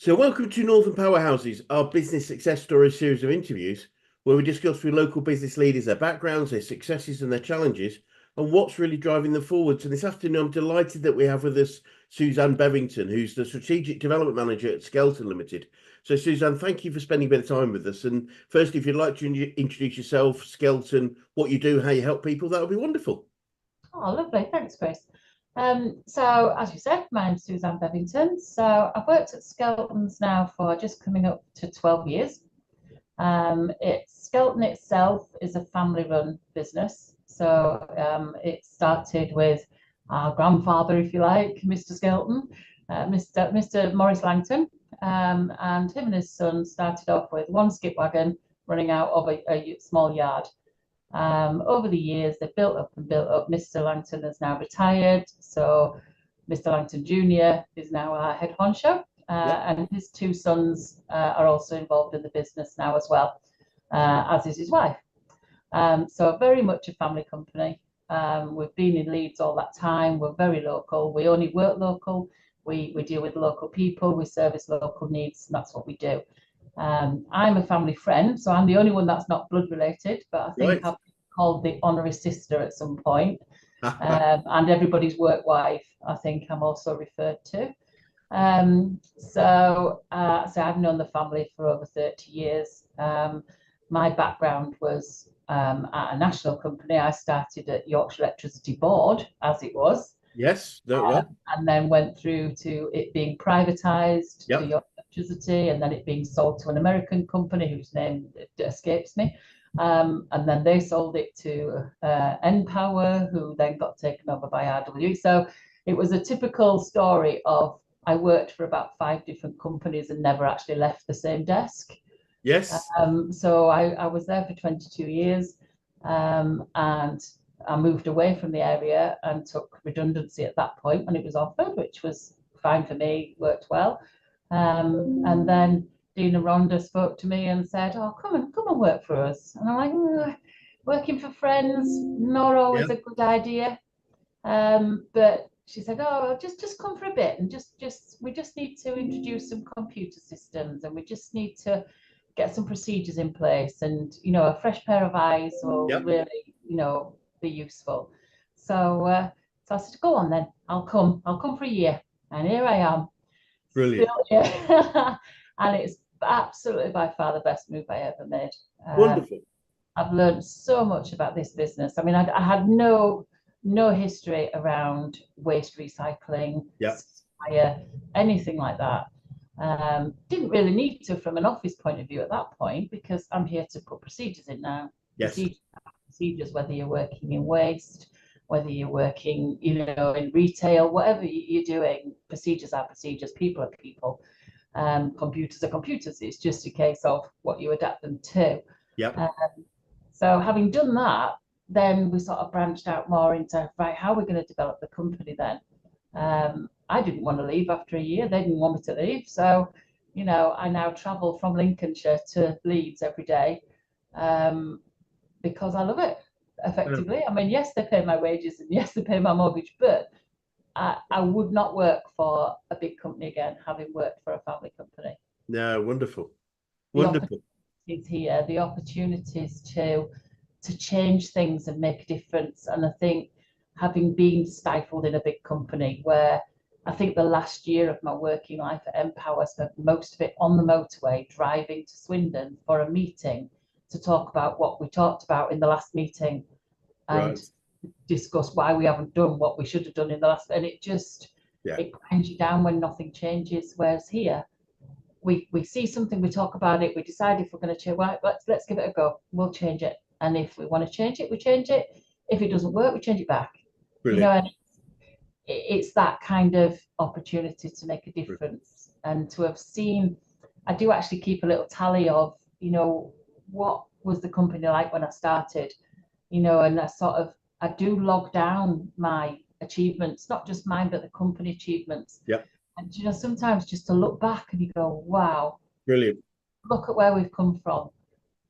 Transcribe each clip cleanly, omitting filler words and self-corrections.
So, welcome to Northern Powerhouses, our business success story series of interviews, where we discuss with local business leaders their backgrounds, their successes, and their challenges, and what's really driving them forwards. And this afternoon, I'm delighted that we have with us Suzanne Bevington, who's the Strategic Development Manager at Skelton Limited. So, Suzanne, thank you for spending a bit of time with us. And firstly, if you'd like to introduce yourself, Skelton, what you do, how you help people, that would be wonderful. Oh, lovely. Thanks, Chris. So as you said, my name's Suzanne Bevington. So I've worked at Skelton's now for just coming up to 12 years. Skelton itself is a family-run business. So it started with our grandfather, if you like, Mr. Skelton, Mr. Maurice Langton, and him and his son started off with one skip wagon running out of a small yard. Over the years, they've built up and built up. Mr. Langton has now retired, so Mr. Langton Jr. is now our head honcho, and his two sons are also involved in the business now as well, as is his wife. So very much a family company. We've been in Leeds all that time. We're very local. We only work local. We deal with local people. We service local needs, and that's what we do. I'm a family friend, so I'm the only one that's not blood related, but I think I've been called the honorary sister at some point. And everybody's work wife, I think I'm also referred to. So I've known the family for over 30 years. My background was at a national company. I started at Yorkshire Electricity Board, as it was. Yes, and then went through to it being privatised to Yorkshire Electricity, and then it being sold to an American company whose name escapes me. And then they sold it to npower, who then got taken over by RWE. So it was a typical story of I worked for about 5 different companies and never actually left the same desk. Yes. So I was there for 22 years, and I moved away from the area and took redundancy at that point when it was offered, which was fine for me, worked well. And then Dina Rhonda spoke to me and said, "Oh, come and work for us." And I'm like, working for friends, not always a good idea. But she said, "Oh, just come for a bit, and we just need to introduce some computer systems, and we just need to get some procedures in place, and a fresh pair of eyes will really, be useful." So I said, "Go on then, I'll come for a year," and here I am. Brilliant. And it's absolutely by far the best move I ever made. Wonderful. I've learned so much about this business. I mean, I had no history around waste recycling, anything like that. Didn't really need to from an office point of view at that point, because I'm here to put procedures in now. Yes. Procedures, whether you're working in waste, whether you're working, in retail, whatever you're doing, procedures are procedures, people are people, computers are computers. It's just a case of what you adapt them to. So having done that, then we sort of branched out more into, right, how are we going to develop the company then? I didn't want to leave after a year. They didn't want me to leave. So, I now travel from Lincolnshire to Leeds every day, because I love it, effectively. I mean, yes, they pay my wages and yes, they pay my mortgage, but I would not work for a big company again, having worked for a family company. No, wonderful. Wonderful. The opportunities to change things and make a difference. And I think having been stifled in a big company, where I think the last year of my working life at npower, I spent most of it on the motorway driving to Swindon for a meeting to talk about what we talked about in the last meeting, and discuss why we haven't done what we should have done in the last. And it just it grinds you down when nothing changes. Whereas here, we see something, we talk about it, we decide if we're going to change. Well, let's give it a go. We'll change it, and if we want to change it, we change it. If it doesn't work, we change it back. Brilliant. And it's that kind of opportunity to make a difference, and to have seen. I do actually keep a little tally of, what was the company like when I started, and I do log down my achievements, not just mine, but the company achievements. And sometimes just to look back and you go, wow, brilliant. Look at where we've come from.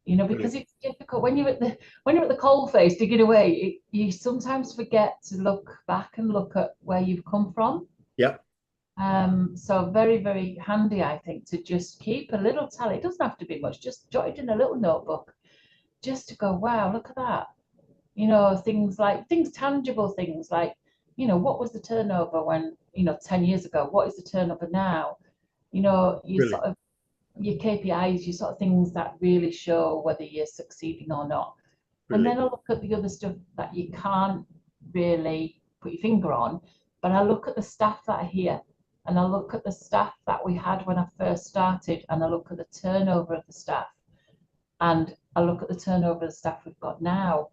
Because it's difficult when you're at the coal face digging away. You sometimes forget to look back and look at where you've come from. So very, very handy, I think, to just keep a little tally. It doesn't have to be much, just jot it in a little notebook, just to go, wow, look at that. Things tangible things like, what was the turnover when, 10 years ago? What is the turnover now? You sort Brilliant. of your KPIs, your sort of things that really show whether you're succeeding or not. And then Brilliant. I look at the other stuff that you can't really put your finger on, but I look at the staff that are here, and I look at the staff that we had when I first started, and I look at the turnover of the staff, and I look at the turnover of the staff we've got now,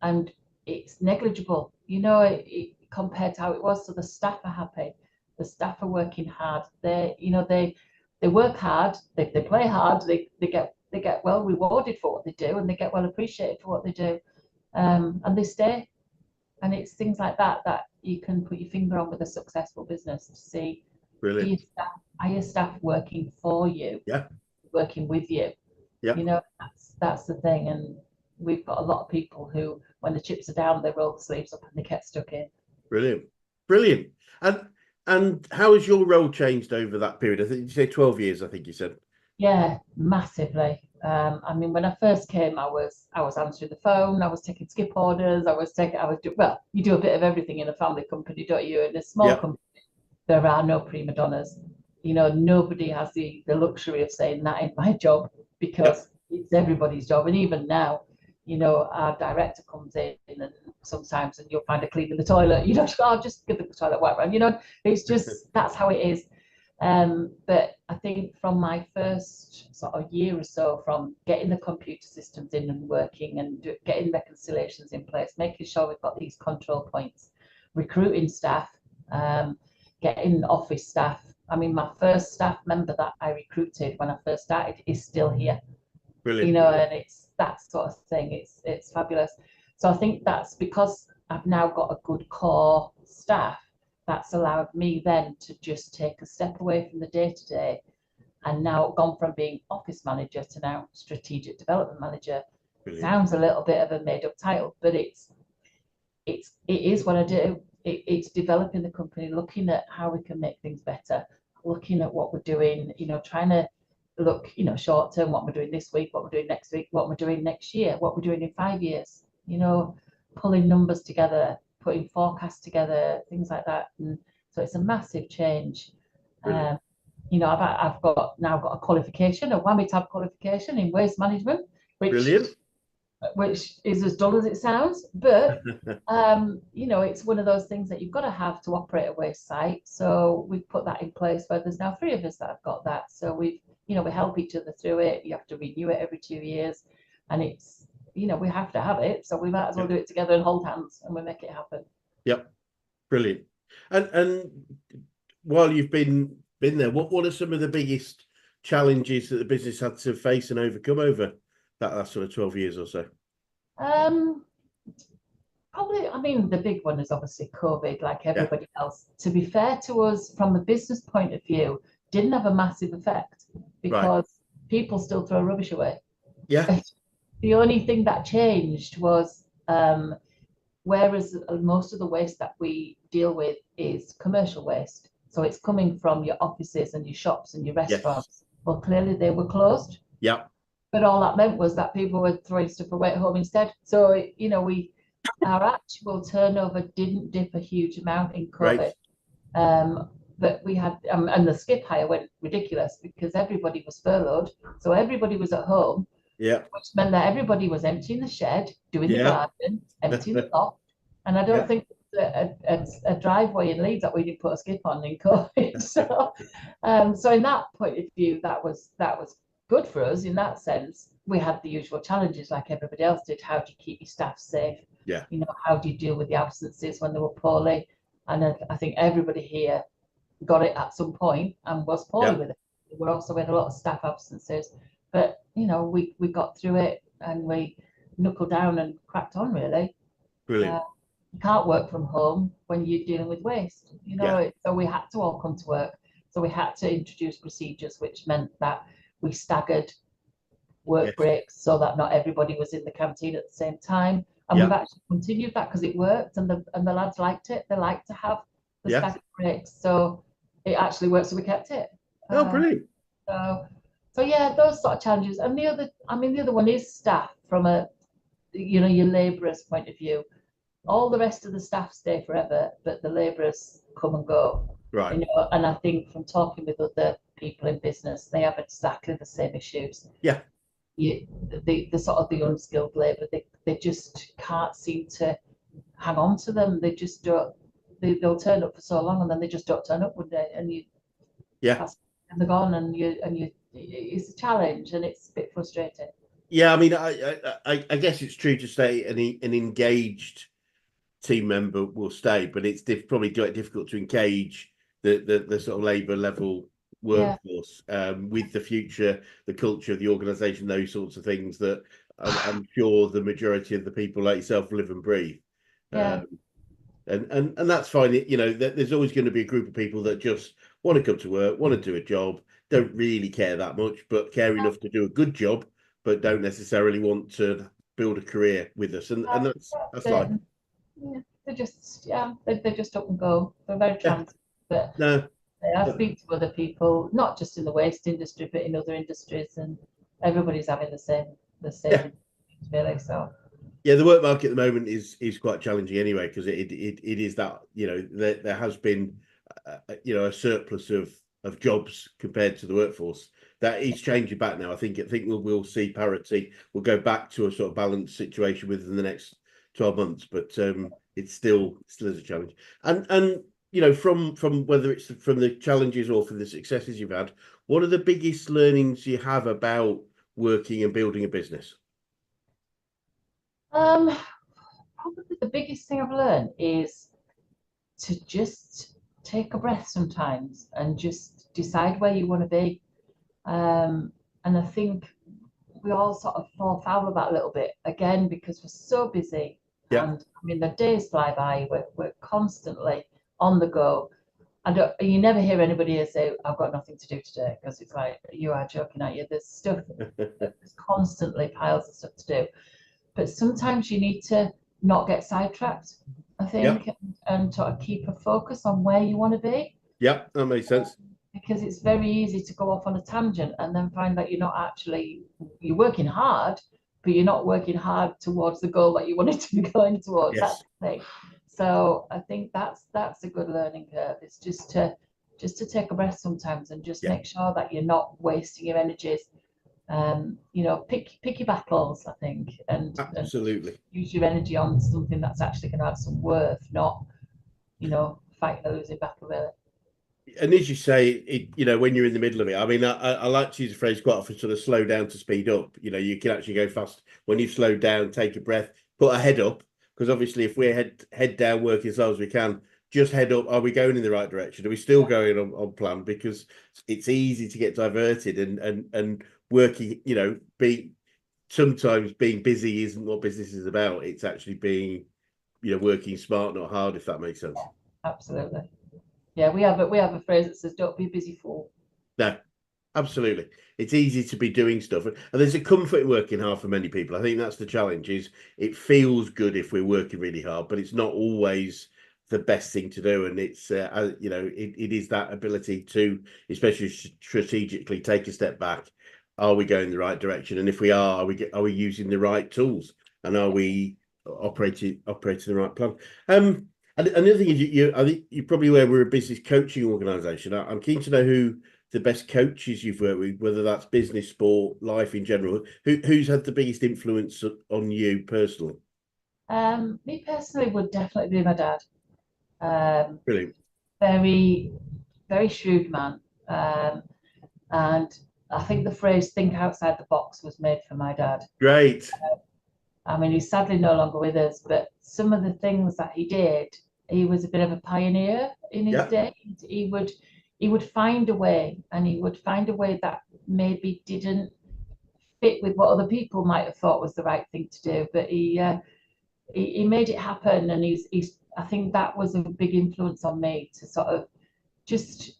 and it's negligible, compared to how it was. So the staff are happy, the staff are working hard. They work hard, they play hard, they get well rewarded for what they do, and they get well appreciated for what they do, and they stay. And it's things like that that you can put your finger on with a successful business to see, Brilliant. are your staff working for you, Yeah. working with you? Yeah. That's the thing. And we've got a lot of people who, when the chips are down, they roll the sleeves up and they get stuck in. Brilliant. Brilliant. And how has your role changed over that period? I think you say 12 years, I think you said. Yeah, massively. I mean, when I first came, I was answering the phone, I was taking skip orders, well, you do a bit of everything in a family company, don't you? In a small Yeah. company, there are no prima donnas. Nobody has the luxury of saying that in my job, Yeah. because it's everybody's job. And even now, our director comes in, and sometimes, and you'll find her cleaning the toilet. I'll just give the toilet wipe around. It's just, that's how it is. But I think from my first sort of year or so, from getting the computer systems in and working, and getting reconciliations in place, making sure we've got these control points, recruiting staff, getting office staff. I mean, my first staff member that I recruited when I first started is still here, Brilliant. and it's that sort of thing. It's fabulous. So I think that's because I've now got a good core staff that's allowed me then to just take a step away from the day to day, and now gone from being office manager to now strategic development manager. Brilliant. Sounds a little bit of a made up title, but it is what I do. It's developing the company, looking at how we can make things better, looking at what we're doing, trying to look, short term, what we're doing this week, what we're doing next week, what we're doing next year, what we're doing in 5 years, pulling numbers together, putting forecasts together, things like that. And so it's a massive change. Brilliant. I've now got a qualification, a whammy tab qualification in waste management, Brilliant. which is as dull as it sounds, but it's one of those things that you've got to have to operate a waste site. So we've put that in place where there's now 3 of us that have got that. So we help each other through it. You have to renew it every 2 years, and it's, we have to have it. So we might as well do it together and hold hands, and we make it happen. Yep. Brilliant. And while you've been there, what are some of the biggest challenges that the business had to face and overcome over that last sort of 12 years or so? Probably, I mean, the big one is obviously COVID, like everybody else. To be fair to us, from the business point of view, didn't have a massive effect, because people still throw rubbish away. Yeah. The only thing that changed was, whereas most of the waste that we deal with is commercial waste, so it's coming from your offices and your shops and your restaurants. Yes. Well, clearly they were closed. Yeah. But all that meant was that people were throwing stuff away at home instead. So, our actual turnover didn't dip a huge amount in COVID. Right. But we had, and the skip hire went ridiculous because everybody was furloughed. So everybody was at home, Yeah. which meant that everybody was emptying the shed, doing the garden, emptying the loft. And I don't think a driveway in Leeds that we didn't put a skip on in COVID. So in that point of view, that was good for us in that sense. We had the usual challenges like everybody else did. How do you keep your staff safe? Yeah. How do you deal with the absences when they were poorly? And I think everybody here got it at some point and was poorly with it. We also had a lot of staff absences, but we got through it, and we knuckled down and cracked on, really. Brilliant. You can't work from home when you're dealing with waste, so we had to all come to work. So we had to introduce procedures, which meant that we staggered work breaks so that not everybody was in the canteen at the same time. And we've actually continued that because it worked, and the lads liked it. They liked to have the staggered breaks. So it actually worked, so we kept it. Oh, brilliant. So, so yeah, those sort of challenges. And the other, I mean, the other one is staff from a, your labourers' point of view. All the rest of the staff stay forever, but the labourers come and go. Right. And I think from talking with other people in business, they have exactly the same issues. Yeah. The sort of the unskilled labour, they just can't seem to hang on to them. They just don't. They'll turn up for so long, and then they just don't turn up one day, and Yeah. and they're gone, and it's a challenge, and it's a bit frustrating. Yeah. I mean, I guess it's true to say an engaged team member will stay, but it's probably difficult to engage the sort of labour level workforce with the future, the culture of the organisation, those sorts of things that I'm sure the majority of the people like yourself live and breathe. Yeah. And that's fine. There's always going to be a group of people that just want to come to work, want to do a job, don't really care that much, but care enough to do a good job, but don't necessarily want to build a career with us. And that's life. Yeah, they're just up and go. They're very trans, but No. I speak to other people, not just in the waste industry, but in other industries, and everybody's having the same really. So yeah, the work market at the moment is quite challenging anyway, because it is that there has been a surplus of jobs compared to the workforce. That is changing back now. I think we'll see parity. We'll go back to a sort of balanced situation within the next 12 months, but it's still is a challenge. And from whether it's from the challenges or from the successes you've had, what are the biggest learnings you have about working and building a business? probably the biggest thing I've learned is to just take a breath sometimes and just decide where you want to be. And I think we all sort of fall foul of that a little bit again because we're so busy. Yeah. And I mean, the days fly by. We're constantly on the go. You never hear anybody here say, "I've got nothing to do today," because it's like you are joking, aren't you? There's stuff. There's constantly piles of stuff to do. But sometimes you need to not get sidetracked, I think, and sort of keep a focus on where you want to be. Yeah, that makes sense. Because it's very easy to go off on a tangent and then find that you're working hard, but you're not working hard towards the goal that you wanted to be going towards. Yes. That's the thing. So I think that's a good learning curve. It's just to take a breath sometimes and just make sure that you're not wasting your energies. Pick your battles, I think, and absolutely use your energy on something that's actually going to have some worth, not fighting a losing battle really. And as you say, when you're in the middle of it, I mean, I like to use the phrase quite often, sort of slow down to speed up. You can actually go fast when you slow down, take a breath, put a head up, because obviously if we're head down working as hard as we can, just head up. Are we going in the right direction? Are we still going on plan? Because it's easy to get diverted and working, sometimes being busy isn't what business is about. It's actually being, working smart, not hard, if that makes sense. Absolutely. Yeah, we have a phrase that says, "Don't be a busy fool." No, absolutely. It's easy to be doing stuff, and there's a comfort in working hard for many people. I think that's the challenge. Is it feels good if we're working really hard, but it's not always the best thing to do. And it's it is that ability to, especially strategically, take a step back. Are we going the right direction? And if we are we using the right tools? And are we operating the right plan? And the other thing is, I think you're probably aware we're a business coaching organisation. I'm keen to know who the best coaches you've worked with, whether that's business, sport, life in general. Who's had the biggest influence on you personally? Me personally would definitely be my dad. Brilliant. Very, very shrewd man. And I think the phrase "think outside the box" was made for my dad. Great. I mean, he's sadly no longer with us, but some of the things that he did, he was a bit of a pioneer in his day. He would find a way, and he would find a way that maybe didn't fit with what other people might have thought was the right thing to do, but he made it happen, and he's I think that was a big influence on me to sort of just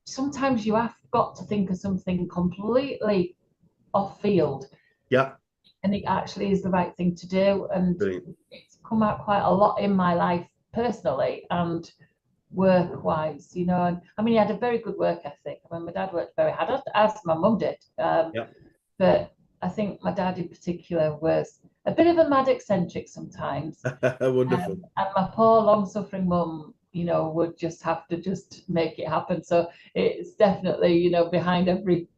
sometimes you have got to think of something completely off field. Yeah. And it actually is the right thing to do. And Brilliant. it's come out quite a lot in my life personally. And work-wise, you know. And I mean, he had a very good work ethic. I mean, my dad worked very hard, as my mum did. Yeah. But I think my dad in particular was a bit of a mad eccentric sometimes. Wonderful. And my poor long-suffering mum, you know, would just have to just make it happen. So it's definitely, you know, behind every,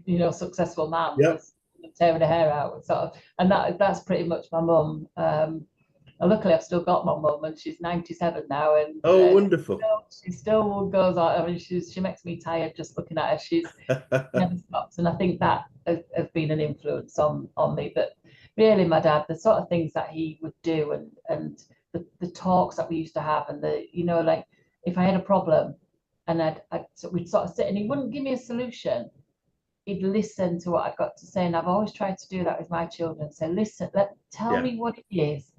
you know, successful man, Yeah. there's tearing her hair out, sort of. And that's pretty much my mum. And luckily, I've still got my mum, and she's 97 now, and Oh, wonderful. she still goes out. I mean, she makes me tired just looking at her. She's never stops, and I think that has been an influence on me. But really, my dad, the sort of things that he would do, and the talks that we used to have, and the, you know, like if I had a problem, and so we'd sort of sit, and he wouldn't give me a solution. He'd listen to what I've got to say, and I've always tried to do that with my children. Say, listen, tell Yeah. me what it is,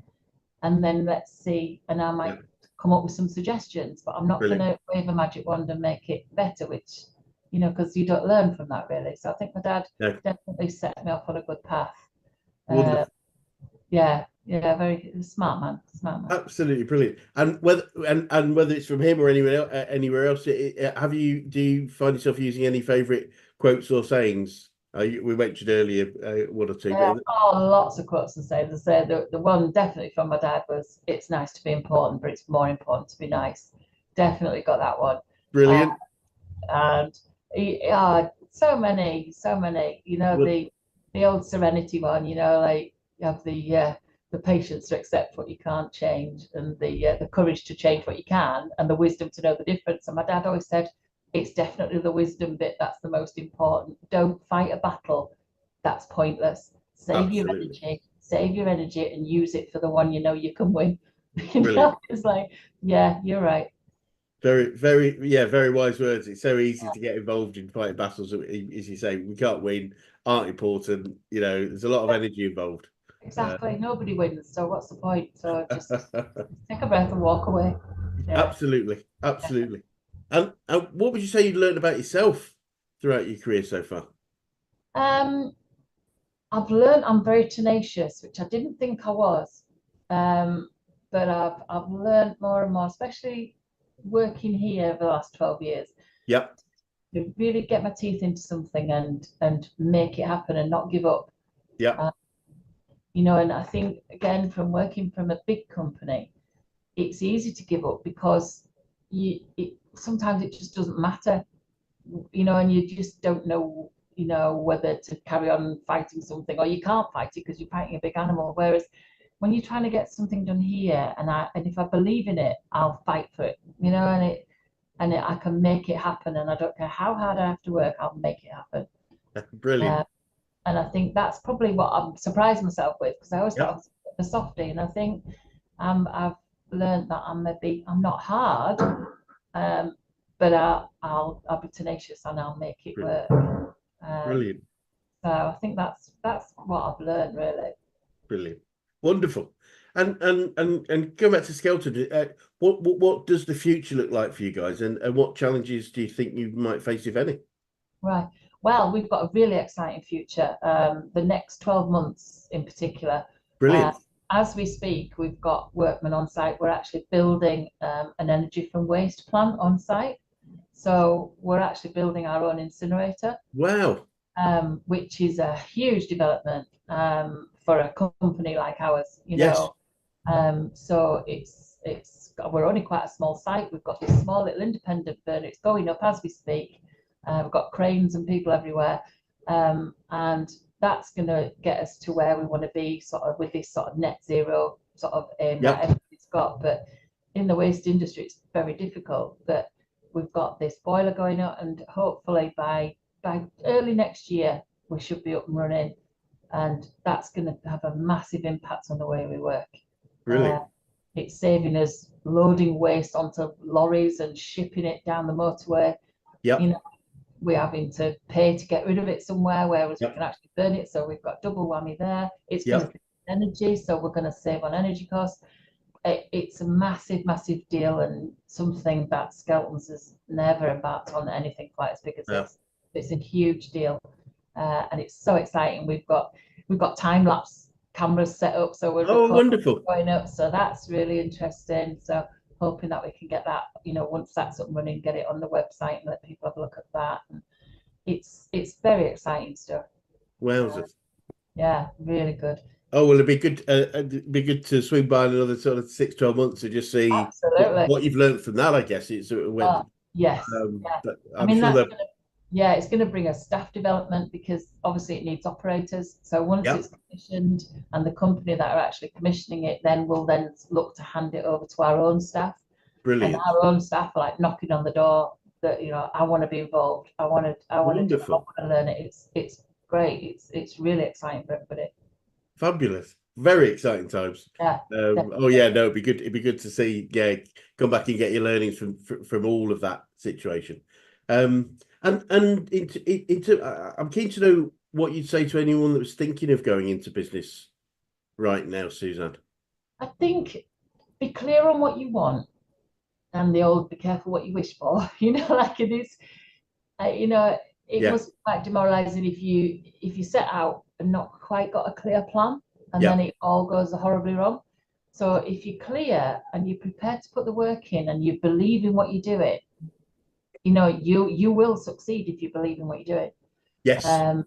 and then let's see. And I might come up with some suggestions, but I'm not going to wave a magic wand and make it better, which, you know, because you don't learn from that really. So I think my dad definitely set me off on a good path. Yeah, very smart man, smart man. Absolutely brilliant. And whether it's from him or anywhere else, do you find yourself using any favourite quotes or sayings? We mentioned earlier one or two. Yeah, lots of quotes and sayings. I say the one definitely from my dad was, "It's nice to be important, but it's more important to be nice." Definitely got that one. Brilliant. And so many. You know, the old serenity one. You know, like you have the patience to accept what you can't change, and the courage to change what you can, and the wisdom to know the difference. And my dad always said, it's definitely the wisdom bit that's the most important. Don't fight a battle that's pointless. Save your energy, and use it for the one you know you can win. You know, it's like, yeah, you're right. Very, very, yeah, very wise words. It's so easy to get involved in fighting battles, as you say. We can't win, aren't important. You know, there's a lot of energy involved. Exactly. Nobody wins, so what's the point? So just take a breath and walk away. Yeah. Absolutely, absolutely. And what would you say you've learned about yourself throughout your career so far? I've learned I'm very tenacious, which I didn't think I was. Um, but I've learned more and more, especially working here over the last 12 years, Yep. to really get my teeth into something and make it happen and not give up. Yep. You know, and I think again, from working from a big company, it's easy to give up because sometimes it just doesn't matter, you know, and you just don't know, you know, whether to carry on fighting something, or you can't fight it because you're fighting a big animal. Whereas when you're trying to get something done here, and if I believe in it, I'll fight for it, you know, I can make it happen, and I don't care how hard I have to work, I'll make it happen. Brilliant. And I think that's probably what I'm surprised myself with, because I always thought I Yep. was a softie, and I think I've learned that I'm not hard, but I'll be tenacious and I'll make it Brilliant. work. Brilliant. So I think that's what I've learned really. Brilliant. Wonderful. And going back to Skelton, what does the future look like for you guys, and what challenges do you think you might face, if any? Right. Well, we've got a really exciting future. The next 12 months in particular. Brilliant. As we speak, we've got workmen on site. We're actually building an energy from waste plant on site. So we're actually building our own incinerator. Wow. Which is a huge development for a company like ours, you Yes. know. So we're only quite a small site. We've got this small little independent burner. It's going up as we speak. We've got cranes and people everywhere, and that's going to get us to where we want to be, sort of with this sort of net zero sort of aim that everybody's got. But in the waste industry, it's very difficult. But we've got this boiler going up, and hopefully by early next year we should be up and running, and that's going to have a massive impact on the way we work. Brilliant. It's saving us loading waste onto lorries and shipping it down the motorway. Yep. You know, we're having to pay to get rid of it somewhere, whereas we can actually burn it. So we've got double whammy there. It's going to be energy, so we're going to save on energy costs. It's a massive, massive deal, and something that Skelton's has never embarked on anything quite as big as this. It's a huge deal, and it's so exciting. We've got time lapse cameras set up, so we're wonderful. going up. So that's really interesting. So hoping that we can get that, once that's up and running, get it on the website and let people have a look at that. And it's very exciting stuff. Wowzers. Yeah, really good. Oh, well, it'd be good to swing by in another sort of 6, 12 months to just see Absolutely. what you've learned from that, I guess. It's Yes. Yeah. but I I'm mean, sure that, it's going to bring us staff development because obviously it needs operators. So once yeah, it's commissioned and the company that are actually commissioning it, then we'll then look to hand it over to our own staff. And brilliant. our own staff are like knocking on the door that, I want to be involved. I want to do it. I want Wonderful. to learn it. It's great. It's really exciting for everybody. Fabulous. Very exciting times. Yeah. Oh yeah, no, it'd be good. It'd be good to see, yeah, come back and get your learnings from all of that situation. And I'm keen to know what you'd say to anyone that was thinking of going into business right now, Suzanne. I think be clear on what you want and the old be careful what you wish for. Like it is, it Yeah, must be quite demoralizing if you set out and not quite got a clear plan and yeah, then it all goes horribly wrong. So if you're clear and you're prepared to put the work in and you believe in what you're doing, you will succeed if you believe in what you're doing. yes, And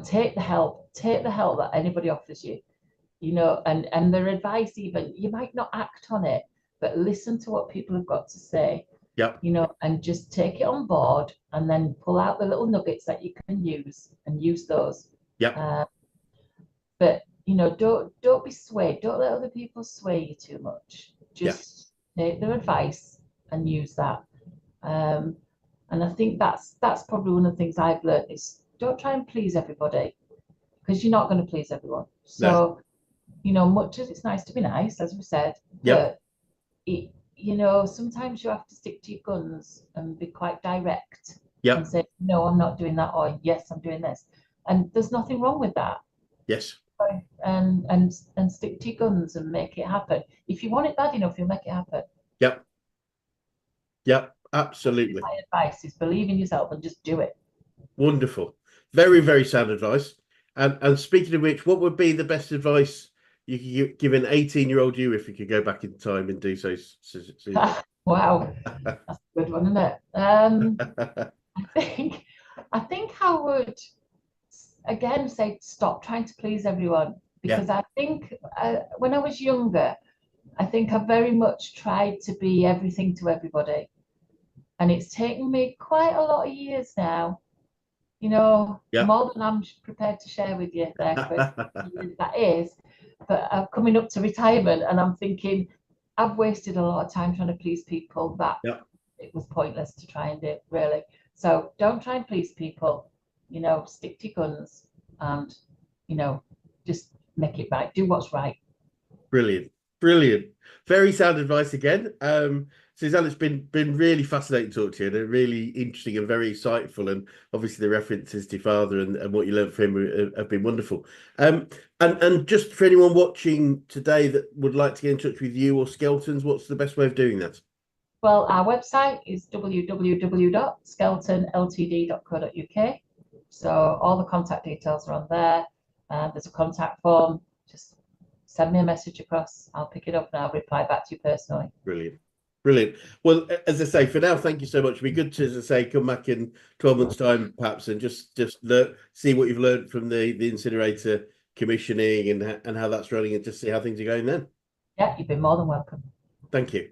take the help that anybody offers you, and their advice. Even you might not act on it, but listen to what people have got to say, yep, and just take it on board and then pull out the little nuggets that you can use and use those. yep, But don't be swayed. Don't let other people sway you too much. yeah, Just take their advice and use that. And I think that's probably one of the things I've learned is don't try and please everybody because you're not going to please everyone. no, So, much as it's nice to be nice, as we said, yep, but sometimes you have to stick to your guns and be quite direct and yep, say, no, I'm not doing that, or yes, I'm doing this. And there's nothing wrong with that. yes, And stick to your guns and make it happen. If you want it bad enough, you'll make it happen. yep, yep, absolutely. My advice is believe in yourself and just do it. Wonderful. Very, very sound advice. And speaking of which, what would be the best advice you could give an 18-year-old you if you could go back in time and do so, Susan? Wow, that's a good one, isn't it? I think I would again say stop trying to please everyone Yeah, because I think when I was younger, I think I very much tried to be everything to everybody, and it's taken me quite a lot of years now. yeah, More than I'm prepared to share with you there, Chris. That is, but I'm coming up to retirement, and I'm thinking I've wasted a lot of time trying to please people that yeah. it was pointless to try and do, really. So don't try and please people. Stick to your guns and, just make it right. Do what's right. Brilliant, brilliant. Very sound advice again. Suzanne, it's been really fascinating to talk to you and really interesting and very insightful. And obviously the references to your father and what you learned from him have been wonderful. And just for anyone watching today that would like to get in touch with you or Skelton's, what's the best way of doing that? Well, our website is www.skeltonltd.co.uk. So all the contact details are on there. There's a contact form. Just send me a message across. I'll pick it up and I'll reply back to you personally. Brilliant. Brilliant. Well, as I say, for now, thank you so much. It'd be good to, as I say, come back in 12 months' time, perhaps, and just see what you've learned from the incinerator commissioning and how that's running, and just see how things are going then. Yeah, you've been more than welcome. Thank you.